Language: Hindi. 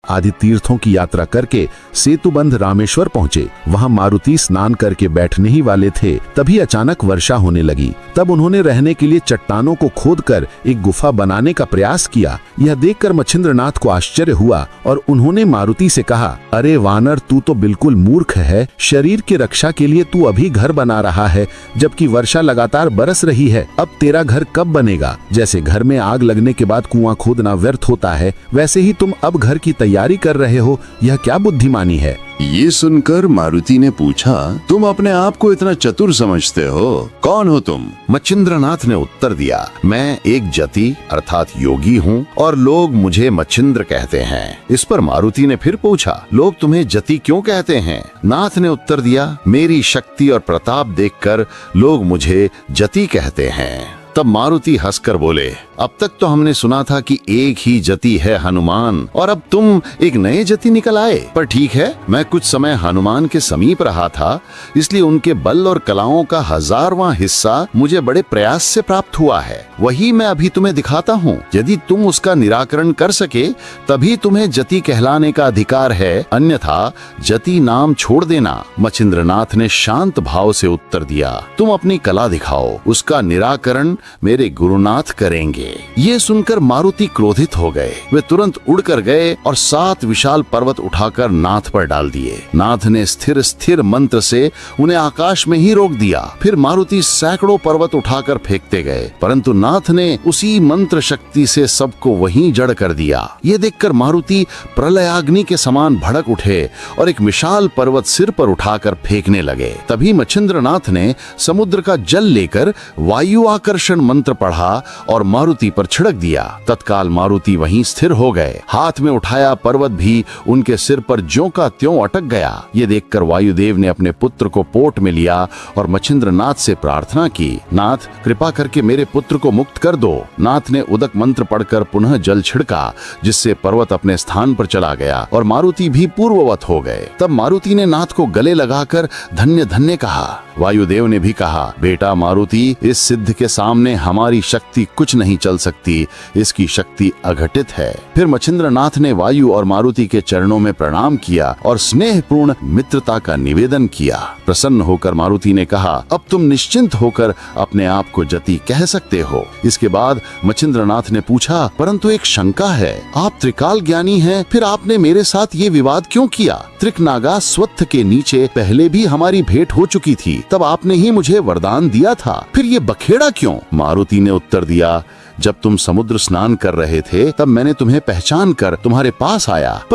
आदि तीर्थों की यात्रा करके सेतुबंध रामेश्वर पहुंचे। वहां मारुति स्नान करके बैठने ही वाले थे, तभी अचानक वर्षा होने लगी। तब उन्होंने रहने के लिए चट्टानों को खोदकर एक गुफा बनाने का प्रयास किया। यह देखकर मच्छिंद्रनाथ को आश्चर्य हुआ और उन्होंने मारुति से कहा, अरे वानर, तू तो बिल्कुल मूर्ख है। शरीर की रक्षा के लिए तू अभी घर बना रहा है, जबकि वर्षा लगातार बरस रही है। अब तेरा घर कब बनेगा? जैसे घर में आग लगने के बाद कुआं खोदना व्यर्थ होता है, वैसे ही तुम अब घर की तैयारी कर रहे हो। यह क्या बुद्धिमानी है? ये सुनकर मारुति ने पूछा, तुम अपने आप को इतना चतुर समझते हो? कौन हो तुम? मच्छिंद्रनाथ ने उत्तर दिया, मैं एक जति अर्थात योगी हूँ और लोग मुझे मच्छिंद्र कहते हैं। इस पर मारुति ने फिर पूछा, लोग तुम्हें जति क्यों कहते हैं? नाथ ने उत्तर दिया, मेरी शक्ति और प्रताप देखकर लोग मुझे जति कहते हैं। तब मारुति हंसकर बोले, अब तक तो हमने सुना था कि एक ही जति है हनुमान, और अब तुम एक नए जति निकल आए। पर ठीक है, मैं कुछ समय हनुमान के समीप रहा था, इसलिए उनके बल और कलाओं का 1000वां हिस्सा मुझे बड़े प्रयास से प्राप्त हुआ है। वही मैं अभी तुम्हें दिखाता हूँ। यदि तुम उसका निराकरण कर सके तभी तुम्हें जति कहलाने का अधिकार है, अन्यथा जति नाम छोड़ देना। मच्छिंद्रनाथ ने शांत भाव से उत्तर दिया, तुम अपनी कला दिखाओ, उसका निराकरण मेरे गुरुनाथ करेंगे। ये सुनकर मारुति क्रोधित हो गए। वे तुरंत उड़कर गए और 7 विशाल पर्वत उठाकर नाथ पर डाल दिए। नाथ ने स्थिर स्थिर मंत्र से उन्हें आकाश में ही रोक दिया। फिर मारुति सैकड़ों पर्वत उठाकर फेंकते गए, परंतु नाथ ने उसी मंत्र शक्ति से सबको वहीं जड़ कर दिया। ये देखकर मारुति प्रलयाग्नि के समान भड़क उठे और एक विशाल पर्वत सिर पर उठाकर फेंकने लगे। तभी मच्छिंद्रनाथ ने समुद्र का जल लेकर वायु आकर्षण मंत्र पढ़ा और मारुति पर छिड़क दिया। तत्काल मारुति वहीं स्थिर हो गए। हाथ में उठाया पर्वत भी उनके सिर पर ज्यों का त्यों अटक गया। ये देखकर वायुदेव ने अपने पुत्र को पोट में लिया और मच्छिंद्रनाथ से प्रार्थना की, नाथ, कृपा करके मेरे पुत्र को मुक्त कर दो। नाथ ने उदक मंत्र पढ़कर पुनः जल छिड़का, जिससे पर्वत अपने स्थान पर चला गया और मारुति भी पूर्ववत हो गए। तब मारुति ने नाथ को गले लगाकर धन्य धन्य कहा। वायुदेव ने भी कहा, बेटा मारुति, इस सिद्ध के सामने हमारी शक्ति कुछ नहीं चल सकती, इसकी शक्ति अघटित है। फिर मच्छिंद्रनाथ ने वायु और मारुति के चरणों में प्रणाम किया और स्नेहपूर्ण मित्रता का निवेदन किया। प्रसन्न होकर मारुति ने कहा, अब तुम निश्चिंत होकर अपने आप को जति कह सकते हो। इसके बाद मच्छिंद्रनाथ ने पूछा, परंतु एक शंका है, आप त्रिकाल ज्ञानी हैं, फिर आपने मेरे साथ ये विवाद क्यों किया? त्रिकनागा स्वत्थ के नीचे पहले भी हमारी भेंट हो चुकी थी, तब आपने ही मुझे वरदान दिया था, फिर ये बखेड़ा क्यों? मारुति ने उत्तर दिया, जब तुम समुद्र स्नान कर रहे थे तब मैंने तुम्हें पहचान कर तुम्हारे पास आया, पर